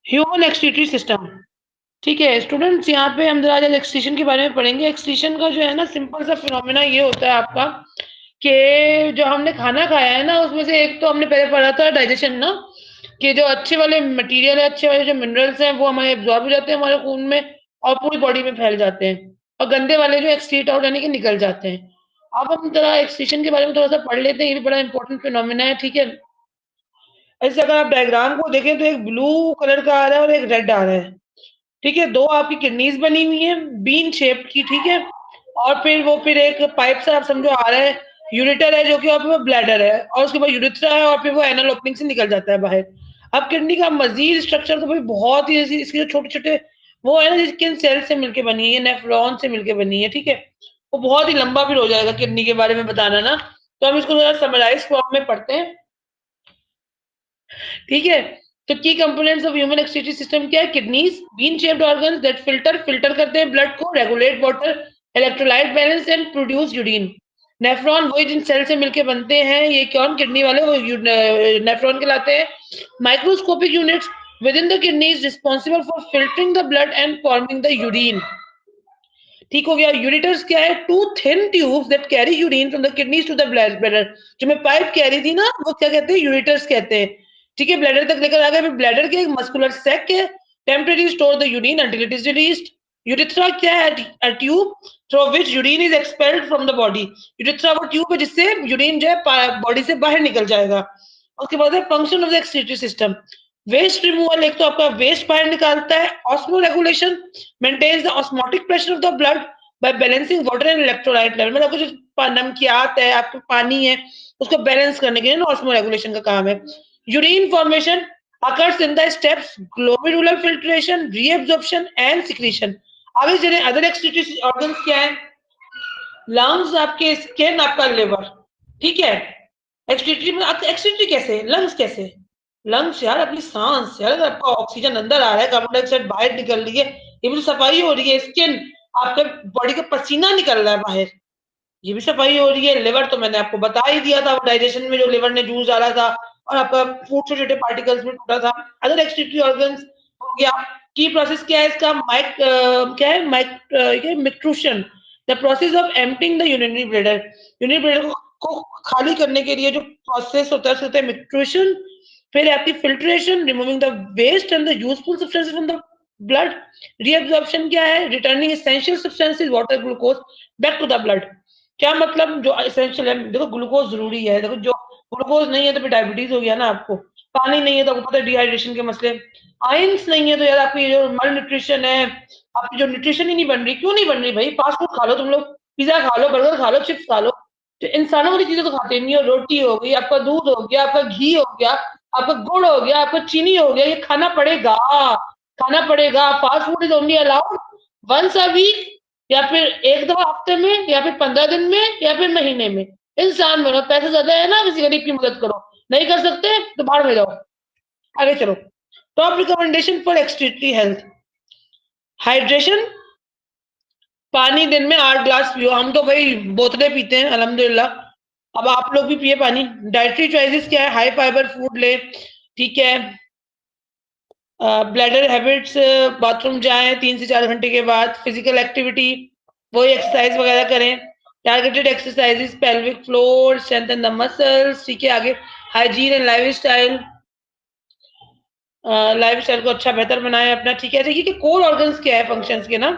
Human excretory system. ठीक है students, यहाँ पे हम जरा आज एक्सक्रीशन के बारे में पढ़ेंगे। एक्सक्रीशन का जो है ना सिंपल सा फिनोमेना ये होता है आपका कि जो हमने खाना खाया है ना उसमें से एक तो हमने पहले पढ़ा था डाइजेशन ना, कि जो अच्छे वाले मटेरियल है, अच्छे वाले जो मिनरल्स हैं वो हमारे एब्जॉर्ब हो जाते हैं हमारे खून में और पूरी बॉडी में फैल जाते हैं, और गंदे वाले जो एक्सक्रीट आउट यानी कि निकल जाते हैं। अब हम जरा एक्सक्रीशन के बारे में थोड़ा सा पढ़ लेते हैं, ये भी बड़ा इंपॉर्टेंट फिनोमेना है। ठीक है, ऐसे अगर आप डायग्राम को देखें तो एक ब्लू कलर का आ रहा है और एक रेड आ रहा है। ठीक है, 2 आपकी किडनीज़ बनी हुई हैं, बीन शेप की, ठीक है? और फिर एक पाइप सा आप समझो आ रहा है, यूरेटर है जो कि और फिर वो ब्लैडर है और उसके बाद यूरेथ्रा है और फिर वो एनल ओपनिंग से निकल जाता है बाहर। अब किडनी का मज़ीद स्ट्रक्चर तो भाई बहुत ही ऐसी इसके जो छोटे-छोटे वो है ना जिस किन सेल से मिलके बनी है, ये नेफ्रॉन से मिलके बनी है, ठीक है? वो बहुत ही लंबा फिर हो जाएगा किडनी के बारे में बताना ना, तो हम इसको ज़रा समराइज़ फॉर्म में पढ़ते हैं। ठीक है, तो की components of human excretory system क्या है? Kidneys, bean shaped organs that filter करते हैं ब्लड को, regulate water electrolyte balance and produce urine. Nephron वही जिन सेल से मिलके बनते हैं, ये कौन किडनी वाले वो नेफ्रॉन कहलाते हैं। Microscopic units within the kidneys responsible for filtering the blood and forming the urine. ठीक हो गया। यूरेटर्स क्या है? Two thin tubes that carry urine from the kidneys to the bladder. जो मैं पाइप कह रही थी ना वो क्या कहते हैं? यूरेटर्स कहते हैं। ठीक है, ब्लैडर तक लेकर आ गए। फिर ब्लैडर के एक मस्कुलर सेक है, temporary store the urine until it is released. Urethra क्या है? A tube through which urine is expelled from the body. Urethra वो ट्यूब है जिससे यूरिन जो है बॉडी से बाहर निकल जाएगा। उसके बाद है function of the excretory system. Waste removal, एक तो आपका वेस्ट बाहर निकालता है। Osmoregulation maintains the osmotic pressure of the blood by balancing water and electrolyte level. मतलब कुछ नमकियात है, आपका पानी है, उसको बैलेंस करने के लिए ना ऑस्मो रेगुलेशन का काम है। Urine formation occurs in the steps glomerular filtration, reabsorption and secretion। आगे चले, अदर एक्सक्रीटरी ऑर्गन्स क्या है? लंग्स, आपके स्किन, आपका लिवर। ठीक है, एक्सक्रीटरी में एक्सक्रीटरी कैसे? लंग्स कैसे? लंग्स यार अपनी सांस यार, अगर आपका ऑक्सीजन अंदर आ रहा है, कार्बन डाइऑक्साइड बाहर निकल रही है, ये भी तो सफाई हो रही है। स्किन, आपका बॉडी का पसीना निकल रहा है बाहर, ये भी सफाई हो रही है। लिवर तो मैंने आपको बता ही दिया था, डाइजेशन में जो लिवर ने जूस डाला था और आपका फूड छोटे छोटे पार्टिकल्स में टूटा था। अदर एक्सक्रीटरी ऑर्गन्स हो गया। की प्रोसेस क्या है इसका? क्या है? Micturition, the process of emptying the urinary bladder. Urinary bladder को खाली करने के लिए जो प्रोसेस होता है उसको कहते हैं मिक्ट्रूशन। फिर आपकी filtration, removing the waste and the useful substances from the blood. Reabsorption क्या है? Returning essential substances water glucose back to the blood. क्या मतलब? जो एसेंशियल है, देखो ग्लूकोज जरूरी है। देखो जो ग्लूकोज नहीं है तो फिर डायबिटीज हो गया ना आपको। पानी नहीं है तो आपको पता है डिहाइड्रेशन के मसले। आयंस नहीं है तो यार आपकी जो मल न्यूट्रिशन है, आपकी जो न्यूट्रिशन ही नहीं बन रही। क्यों नहीं बन रही भाई? फास्ट फूड खा लो तुम लोग, पिज्जा खा लो, बर्गर खा लो, चिप्स खा लो, तो इंसानों वाली चीजें तो खाते नहीं हो। रोटी हो गई, आपका दूध हो गया, आपका घी हो गया, आपका गुड़ हो गया, आपका चीनी हो गया, ये खाना पड़ेगा, खाना पड़ेगा। Fast food is only allowed once a week, या फिर एक दफा हफ्ते में, या फिर 15 दिन में, या फिर महीने में। इंसान बनो, पैसे ज्यादा है ना, किसी गरीब की मदद करो। नहीं कर सकते तो बाहर में जाओ। आगे चलो। Top recommendation for excretory health. Hydration, पानी दिन में 8 ग्लास पियो। हम तो भाई बोतलें पीते हैं अल्हम्दुलिल्लाह। अब आप लोग भी पिए पानी। डाइटरी चॉइसेस क्या है? हाई फाइबर फूड ले, ठीक है। ब्लैडर हैबिट्स, बाथरूम जाएं 3 से 4 घंटे के बाद। फिजिकल एक्टिविटी, वही एक्सरसाइज वगैरह करें। Targeted exercises, pelvic floor, strengthen the muscles. ठीक है, आगे हाइजीन एंड लाइफ स्टाइल को अच्छा बेहतर बनाए अपना। ठीक है, देखिए कि कोर ऑर्गन्स क्या है फंक्शंस के ना।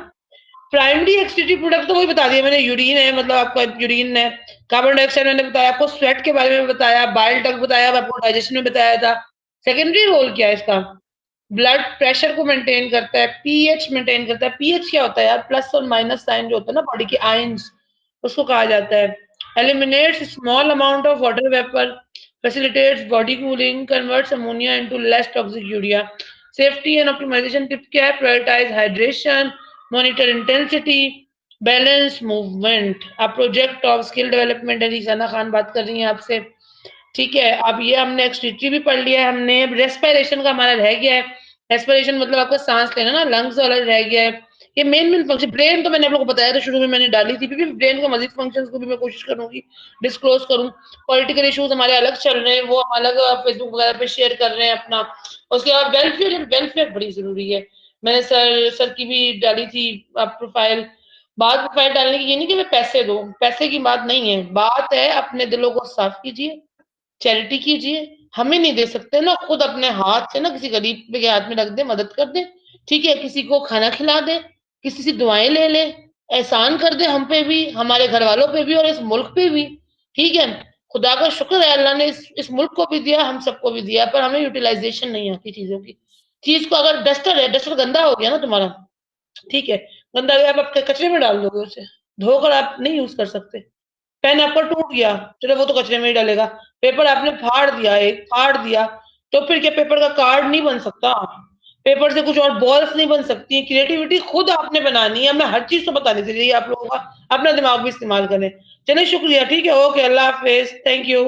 प्राइमरी एक्सक्रीटरी प्रोडक्ट तो वही बता दिया मैंने, यूरिन है, मतलब आपका यूरिन है। कार्बन डाइऑक्साइड मैंने बताया आपको, स्वेट के बारे में बताया, बाइल डक्ट बताया आपको, डाइजेशन में बताया था। सेकेंडरी रोल क्या है इसका? ब्लड प्रेशर को मेंटेन करता है, पीएच मेंटेन करता है। पीएच क्या होता है यार? प्लस और माइनस साइन जो होता है ना बॉडी के आयंस, उसको कहा जाता है। Eliminates small amount of water vapour, facilitates body cooling, converts ammonia into less toxic urea. Safety and optimisation tip क्या है? Prioritise hydration, monitor intensity, balance movement. अब प्रोजेक्ट ऑफ स्किल डेवलपमेंट है, रिसाना खान बात कर रही है आपसे। ठीक है, अब ये हमने एक्सक्रीटरी भी पढ़ लिया है हमने। रेस्पिरेशन का हमारा रह गया है। रेस्पिरेशन मतलब आपका सांस लेना ना, लंग्स वाला रह गया है। ये मेन फंक्शन। ब्रेन तो मैंने आप लोगों को बताया था, शुरू में मैंने डाली थी, क्योंकि ब्रेन के मजीद फंक्शंस को भी मैं कोशिश करूंगी डिस्क्लोज करूं। पॉलिटिकल इश्यूज हमारे अलग चल रहे हैं, वो हम अलग फेसबुक वगैरह पे शेयर कर रहे हैं अपना। उसके बाद वेलफेयर, वेलफेयर बड़ी जरूरी है। मैंने सर की भी डाली थी प्रोफाइल। बात प्रोफाइल डालने की ये नहीं कि मैं पैसे दो, पैसे की बात नहीं है, बात है अपने दिलों को साफ कीजिए, चैरिटी कीजिए। हमें नहीं दे सकते ना, खुद अपने हाथ से ना किसी गरीब के हाथ में रख दे, मदद कर दे, ठीक है? किसी को खाना खिला दे, किसी से दुआएं ले ले, एहसान कर दे हम पे भी, हमारे घर वालों पे भी और इस मुल्क पे भी, ठीक है? खुदा का शुक्र है, अल्लाह ने इस मुल्क को भी दिया, हम सबको भी दिया, पर हमें यूटिलाइजेशन नहीं आती चीजों की। चीज को अगर डस्टर है, डस्टर गंदा हो गया ना तुम्हारा, ठीक है, गंदा गया, आप कचरे में डाल दोगे उसे, धोकर आप नहीं यूज कर सकते। पेन आपका टूट गया, चलो वो तो कचरे में ही डलेगा। पेपर आपने फाड़ दिया, एक फाड़ दिया, तो फिर क्या पेपर का कार्ड नहीं बन सकता? पेपर से कुछ और बॉल्स नहीं बन सकती? क्रिएटिविटी खुद आपने बनानी है। मैं हर चीज तो बताने से रही आप लोगों का, अपना दिमाग भी इस्तेमाल करें। चलिए शुक्रिया, ठीक है, okay, Allah Hafiz, thank you.